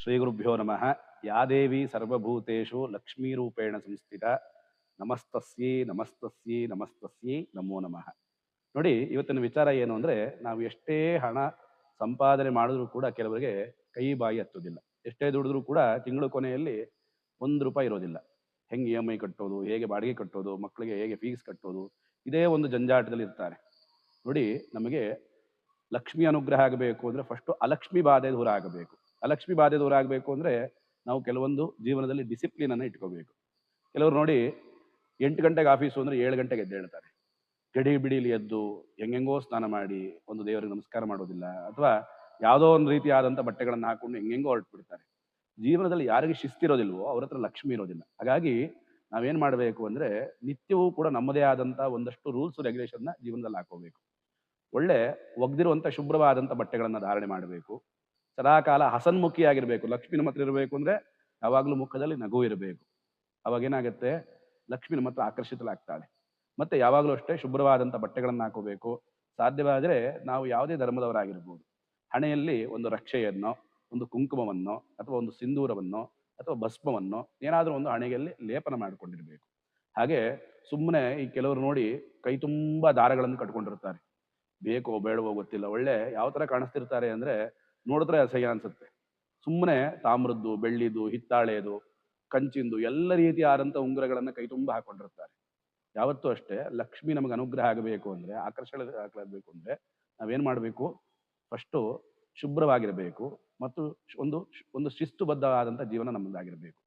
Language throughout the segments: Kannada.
ಶ್ರೀಗುರುಭ್ಯೋ ನಮಃ. ಯಾ ದೇವಿ ಸರ್ವಭೂತೇಷು ಲಕ್ಷ್ಮೀರೂಪೇಣ ಸಂಸ್ಥಿತ ನಮಸ್ತಸ್ಯೈ ನಮಸ್ತಸ್ಯೈ ನಮಸ್ತಸ್ಯೈ ನಮೋ ನಮಃ. ನೋಡಿ, ಇವತ್ತಿನ ವಿಚಾರ ಏನು ಅಂದರೆ, ನಾವು ಎಷ್ಟೇ ಹಣ ಸಂಪಾದನೆ ಮಾಡಿದ್ರೂ ಕೂಡ ಕೆಲವರಿಗೆ ಕೈ ಬಾಯಿ ಹತ್ತೋದಿಲ್ಲ. ಎಷ್ಟೇ ದುಡಿದ್ರೂ ಕೂಡ ತಿಂಗಳ ಕೊನೆಯಲ್ಲಿ ₹1 ಇರೋದಿಲ್ಲ. ಹೆಂಗೆ EMI ಕಟ್ಟೋದು, ಹೇಗೆ ಬಾಡಿಗೆ ಕಟ್ಟೋದು, ಮಕ್ಕಳಿಗೆ ಹೇಗೆ ಫೀಸ್ ಕಟ್ಟೋದು, ಇದೇ ಒಂದು ಜಂಜಾಟದಲ್ಲಿ ಇರ್ತಾರೆ. ನೋಡಿ, ನಮಗೆ ಲಕ್ಷ್ಮಿ ಅನುಗ್ರಹ ಆಗಬೇಕು ಅಂದರೆ ಫಸ್ಟು ಅಲಕ್ಷ್ಮಿ ಬಾಧೆ ದೂರ ಆಗಬೇಕು. ಅಲಕ್ಷ್ಮಿ ಬಾಧೆ ದೂರ ಆಗಬೇಕು ಅಂದರೆ ನಾವು ಕೆಲವೊಂದು ಜೀವನದಲ್ಲಿ ಡಿಸಿಪ್ಲಿನನ್ನು ಇಟ್ಕೋಬೇಕು. ಕೆಲವರು ನೋಡಿ, 8 ಗಂಟೆಗೆ ಆಫೀಸು ಅಂದರೆ 7 ಗಂಟೆಗೆ ಎದ್ದೇಳ್ತಾರೆ. ಗಡಿ ಬಿಡಿಲಿ ಎದ್ದು ಹೆಂಗೆಂಗೋ ಸ್ನಾನ ಮಾಡಿ ಒಂದು ದೇವರಿಗೆ ನಮಸ್ಕಾರ ಮಾಡೋದಿಲ್ಲ, ಅಥವಾ ಯಾವುದೋ ಒಂದು ರೀತಿಯಾದಂಥ ಬಟ್ಟೆಗಳನ್ನು ಹಾಕೊಂಡು ಹೆಂಗೆಂಗೋ ಹೊರಟ್ಬಿಡ್ತಾರೆ. ಜೀವನದಲ್ಲಿ ಯಾರಿಗೆ ಶಿಸ್ತಿರೋದಿಲ್ವೋ ಅವ್ರ ಹತ್ರ ಲಕ್ಷ್ಮಿ ಇರೋದಿಲ್ಲ. ಹಾಗಾಗಿ ನಾವೇನು ಮಾಡಬೇಕು ಅಂದರೆ, ನಿತ್ಯವೂ ಕೂಡ ನಮ್ಮದೇ ಆದಂಥ ಒಂದಷ್ಟು ರೂಲ್ಸ್ ರೆಗ್ಯುಲೇಷನ್ನ ಜೀವನದಲ್ಲಿ ಹಾಕೋಬೇಕು. ಒಳ್ಳೆ ಒಗ್ದಿರುವಂಥ ಶುಭ್ರವಾದಂಥ ಬಟ್ಟೆಗಳನ್ನು ಧಾರಣೆ ಮಾಡಬೇಕು. ಸದಾಕಾಲ ಹಸನ್ಮುಖಿಯಾಗಿರಬೇಕು. ಲಕ್ಷ್ಮಿ ನಮ್ಮ ಹತ್ರ ಇರಬೇಕು ಅಂದರೆ ಯಾವಾಗಲೂ ಮುಖದಲ್ಲಿ ನಗು ಇರಬೇಕು. ಅವಾಗೇನಾಗುತ್ತೆ, ಲಕ್ಷ್ಮಿ ನಮ್ಮ ಹತ್ರ ಆಕರ್ಷಿತಲಾಗ್ತಾಳೆ. ಮತ್ತು ಯಾವಾಗಲೂ ಅಷ್ಟೇ ಶುಭ್ರವಾದಂಥ ಬಟ್ಟೆಗಳನ್ನು ಹಾಕೋಬೇಕು. ಸಾಧ್ಯವಾದರೆ ನಾವು ಯಾವುದೇ ಧರ್ಮದವರಾಗಿರ್ಬೋದು, ಹಣೆಯಲ್ಲಿ ಒಂದು ರಕ್ಷೆಯನ್ನೋ, ಒಂದು ಕುಂಕುಮವನ್ನೋ, ಅಥವಾ ಒಂದು ಸಿಂಧೂರವನ್ನೋ, ಅಥವಾ ಭಸ್ಮವನ್ನೋ ಏನಾದರೂ ಒಂದು ಹಣೆಯಲ್ಲಿ ಲೇಪನ ಮಾಡಿಕೊಂಡಿರಬೇಕು. ಹಾಗೆ ಸುಮ್ಮನೆ ಈ ಕೆಲವರು ನೋಡಿ ಕೈ ತುಂಬ ದಾರಗಳನ್ನು ಕಟ್ಕೊಂಡಿರ್ತಾರೆ. ಬೇಕೋ ಬೇಡವೋ ಗೊತ್ತಿಲ್ಲ, ಒಳ್ಳೆ ಯಾವ ಥರ ಕಾಣಿಸ್ತಿರ್ತಾರೆ ಅಂದರೆ ನೋಡಿದ್ರೆ ಅಸಹ್ಯ ಅನ್ಸುತ್ತೆ. ಸುಮ್ಮನೆ ತಾಮ್ರದ್ದು, ಬೆಳ್ಳಿದು, ಹಿತ್ತಾಳೆದು, ಕಂಚಿಂದು ಎಲ್ಲ ರೀತಿಯಾದಂಥ ಉಂಗುರಗಳನ್ನು ಕೈ ತುಂಬ ಹಾಕೊಂಡಿರ್ತಾರೆ. ಯಾವತ್ತೂ ಅಷ್ಟೇ ಲಕ್ಷ್ಮಿ ನಮಗೆ ಅನುಗ್ರಹ ಆಗಬೇಕು ಅಂದರೆ, ಆಕರ್ಷಣೆ ಆಗಬೇಕು ಅಂದರೆ ನಾವೇನು ಮಾಡಬೇಕು, ಫಸ್ಟು ಶುಭ್ರವಾಗಿರಬೇಕು ಮತ್ತು ಒಂದು ಶಿಸ್ತುಬದ್ಧವಾದಂಥ ಜೀವನ ನಮ್ಮದಾಗಿರಬೇಕು.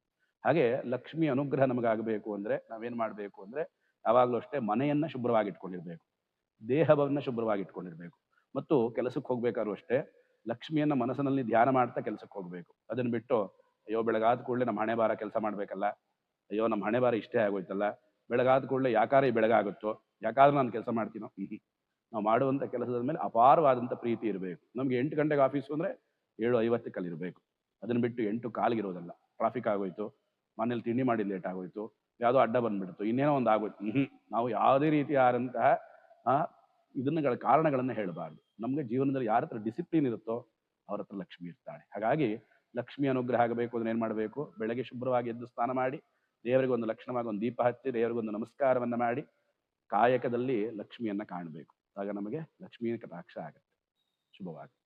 ಹಾಗೆ ಲಕ್ಷ್ಮಿ ಅನುಗ್ರಹ ನಮಗಾಗಬೇಕು ಅಂದರೆ ನಾವೇನು ಮಾಡಬೇಕು ಅಂದರೆ, ಯಾವಾಗಲೂ ಅಷ್ಟೇ ಮನೆಯನ್ನು ಶುಭ್ರವಾಗಿಟ್ಕೊಂಡಿರಬೇಕು, ದೇಹವನ್ನು ಶುಭ್ರವಾಗಿಟ್ಕೊಂಡಿರಬೇಕು. ಮತ್ತು ಕೆಲಸಕ್ಕೆ ಹೋಗ್ಬೇಕಾದ್ರೂ ಅಷ್ಟೇ ಲಕ್ಷ್ಮಿಯನ್ನು ಮನಸ್ಸಿನಲ್ಲಿ ಧ್ಯಾನ ಮಾಡ್ತಾ ಕೆಲಸಕ್ಕೆ ಹೋಗಬೇಕು. ಅದನ್ನು ಬಿಟ್ಟು ಅಯ್ಯೋ ಬೆಳಗಾದ ಕೂಡಲೇ ನಮ್ಮ ಹಣೆ ಬಾರ ಕೆಲಸ ಮಾಡಬೇಕಲ್ಲ, ಅಯ್ಯೋ ನಮ್ಮ ಹಣೆ ಬಾರ ಇಷ್ಟೇ ಆಗೋಯ್ತಲ್ಲ, ಬೆಳಗಾದ ಕೂಡಲೇ ಯಾಕಾರೆ ಬೆಳಗಾಗುತ್ತೋ, ಯಾಕಾದ್ರೂ ನಾನು ಕೆಲಸ ಮಾಡ್ತೀನೋ. ನಾವು ಮಾಡುವಂಥ ಕೆಲಸದ ಮೇಲೆ ಅಪಾರವಾದಂಥ ಪ್ರೀತಿ ಇರಬೇಕು. ನಮಗೆ 8 ಗಂಟೆಗೆ ಆಫೀಸು ಅಂದರೆ 7:50 ಇರಬೇಕು. ಅದನ್ನು ಬಿಟ್ಟು 8 ಇರೋದಲ್ಲ. ಟ್ರಾಫಿಕ್ ಆಗೋಯ್ತು, ಮನೇಲಿ ತಿಂಡಿ ಮಾಡಿ ಲೇಟ್ ಆಗೋಯ್ತು, ಯಾವುದೋ ಅಡ್ಡ ಬಂದುಬಿಡ್ತು, ಇನ್ನೇನೋ ಒಂದು ಆಗೋಯ್ತು. ನಾವು ಯಾವುದೇ ರೀತಿಯಾದಂತಹ ಇದನ್ನ ಕಾರಣಗಳನ್ನು ಹೇಳಬಾರ್ದು. ನಮಗೆ ಜೀವನದಲ್ಲಿ ಯಾರ ಹತ್ರ ಡಿಸಿಪ್ಲಿನ್ ಇರುತ್ತೋ ಅವ್ರ ಹತ್ರ ಲಕ್ಷ್ಮಿ ಇರ್ತಾಳೆ. ಹಾಗಾಗಿ ಲಕ್ಷ್ಮಿ ಅನುಗ್ರಹ ಆಗಬೇಕು ಅಂದ್ರೆ ಏನು ಮಾಡಬೇಕು, ಬೆಳಗ್ಗೆ ಶುಭ್ರವಾಗಿ ಎದ್ದು ಸ್ನಾನ ಮಾಡಿ, ದೇವರಿಗೆ ಒಂದು ಲಕ್ಷಣವಾಗಿ ಒಂದು ದೀಪ ಹಚ್ಚಿ, ದೇವರಿಗೊಂದು ನಮಸ್ಕಾರವನ್ನು ಮಾಡಿ, ಕಾಯಕದಲ್ಲಿ ಲಕ್ಷ್ಮಿಯನ್ನು ಕಾಣಬೇಕು. ಆಗ ನಮಗೆ ಲಕ್ಷ್ಮೀ ಕಟಾಕ್ಷ ಆಗುತ್ತೆ. ಶುಭವಾಗಿ.